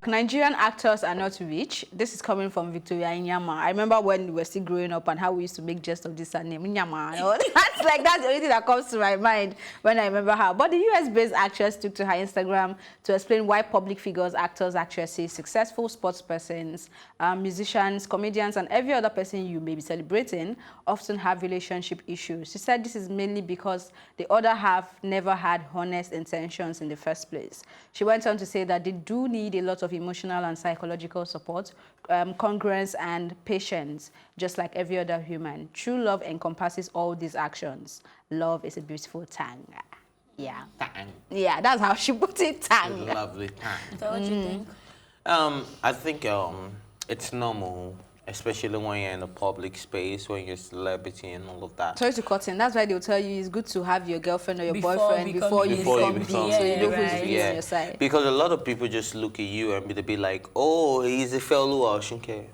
Nigerian actors are not rich. This is coming from Victoria Inyama. I remember when we were still growing up and how we used to make jest of this her name, Inyama. That's the only thing that comes to my mind when I remember her. But the US-based actress took to her Instagram to explain why public figures, actors, actresses, successful sports persons, musicians, comedians, and every other person you may be celebrating often have relationship issues. She said this is mainly because the other half never had honest intentions in the first place. She went on to say that they do need a lot of emotional and psychological support, congruence, and patience, just like every other human. True love encompasses all these actions. Love is a beautiful tang. Yeah. Tang. Yeah, that's how she put it, tang. Lovely tang. So what do you think? I think it's normal, especially when you're in a public space, when you're a celebrity and all of that. Sorry to cut in. That's why they'll tell you it's good to have your girlfriend or your boyfriend before you become big, so you know who's really on your side. Because a lot of people just look at you and they'll be like, oh, he's a fellow Oshinke.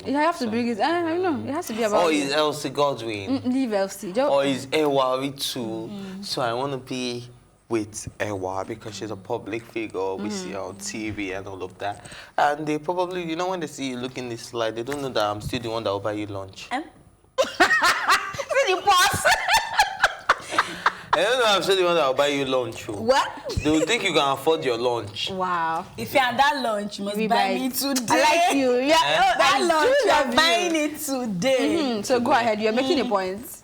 You have to bring it. I know. It has to be about. Oh, he's Elsie Godwin. Leave Elsie. Or he's Ewari too. So I want to be with Ewa because she's a public figure. We see her on TV and all of that. And they probably, you know, when they see you looking this slide, they don't know that I'm still the one that will buy you lunch. Really pause. I don't know I'm still the one that will buy you lunch. What? They will think you can afford your lunch. Wow. If you're at that lunch, you must buy me today. I like you. Yeah. Oh, that lunch, you're buying it today. So go ahead. You're making a point.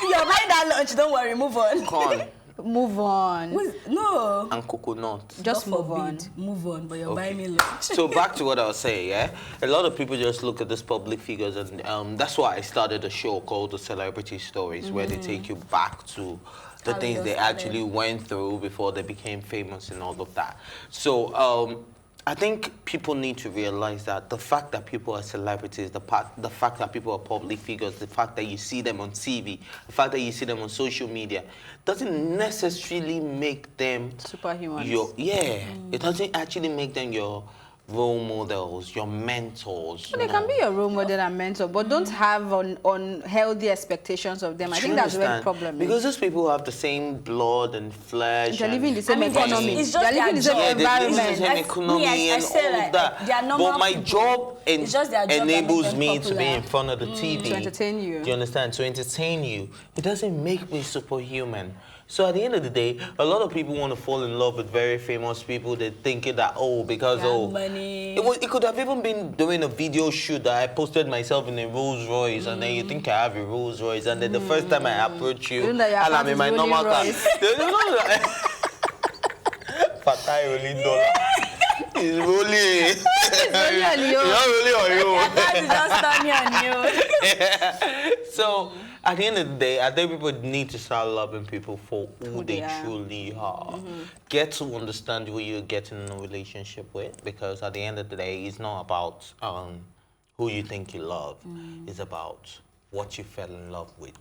You're buying that lunch. Don't worry. Move on. Corn. Move on. No. And coconut. Just move on. Move on, but you're buying me lunch. So back to what I was saying, yeah? A lot of people just look at these public figures, and that's why I started a show called The Celebrity Stories, where they take you back to the things they actually went through before they became famous and all of that. So I think people need to realize that the fact that people are celebrities, the fact that people are public figures, the fact that you see them on TV, the fact that you see them on social media, doesn't necessarily make them superhumans. It doesn't actually make them your role models, your mentors. Well, they can be your role model and mentor, but don't have unhealthy expectations of them. I think that's where the problem is. Because those people have the same blood and flesh. They're living in the same economy. It's just they're living in the same environment. They're living in the same economy and all that. But my job enables me to be in front of the TV. To entertain you. Do you understand? To entertain you. It doesn't make me superhuman. So at the end of the day, a lot of people want to fall in love with very famous people. They're thinking that, because money. It could have even been doing a video shoot that I posted myself in a Rolls Royce, and then you think I have a Rolls Royce, and then the first time I approach you, and I'm in my normal car. Fatai rolling dollar. It's rolling. It's rolling on you. It's not rolling on you. It's just turning on you. So at the end of the day, I think people need to start loving people for who they truly are. Get to understand who you're getting in a relationship with, because at the end of the day, it's not about who you think you love. It's about what you fell in love with.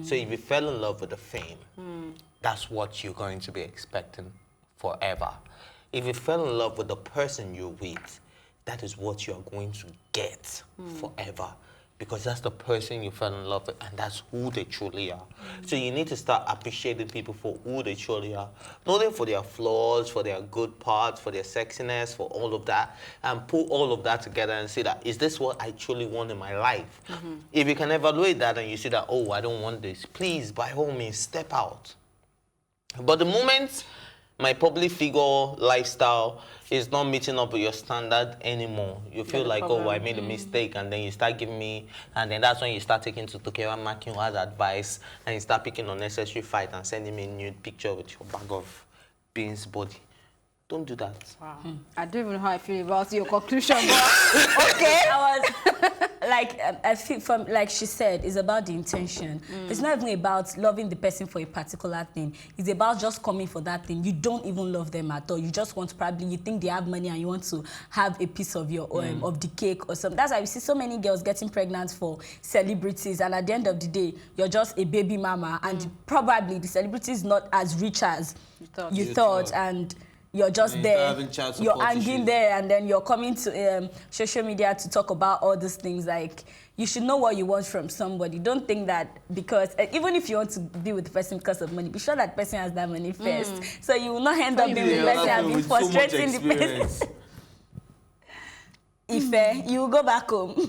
So if you fell in love with the fame, that's what you're going to be expecting forever. If you fell in love with the person you're with, that is what you're going to get forever. Because that's the person you fell in love with, and that's who they truly are. So you need to start appreciating people for who they truly are. Not only for their flaws, for their good parts, for their sexiness, for all of that, and put all of that together and say that, is this what I truly want in my life? If you can evaluate that and you see that, I don't want this, please, by all means, step out. But the moment my public figure lifestyle is not meeting up with your standard anymore, you feel like, I made a mistake, and then you start giving me, and then that's when you start taking to Tokera Makin as advice, and you start picking unnecessary fight and sending me a nude picture with your bag of beans body. Don't do that. Wow. I don't even know how I feel about your conclusion, but okay. I feel from, like she said, it's about the intention. It's not even about loving the person for a particular thing. It's about just coming for that thing. You don't even love them at all. You just want to you think they have money and you want to have a piece of your of the cake or something. That's why we see so many girls getting pregnant for celebrities, and at the end of the day, you're just a baby mama, and probably the celebrity is not as rich as you thought, and you're just And there, you're hanging issues. there, and then you're coming to social media to talk about all these things. Like, you should know what you want from somebody. Don't think that because, even if you want to be with the person because of money, be sure that person has that money first. So you will not end up being with the person and be frustrating the person. If you will go back home.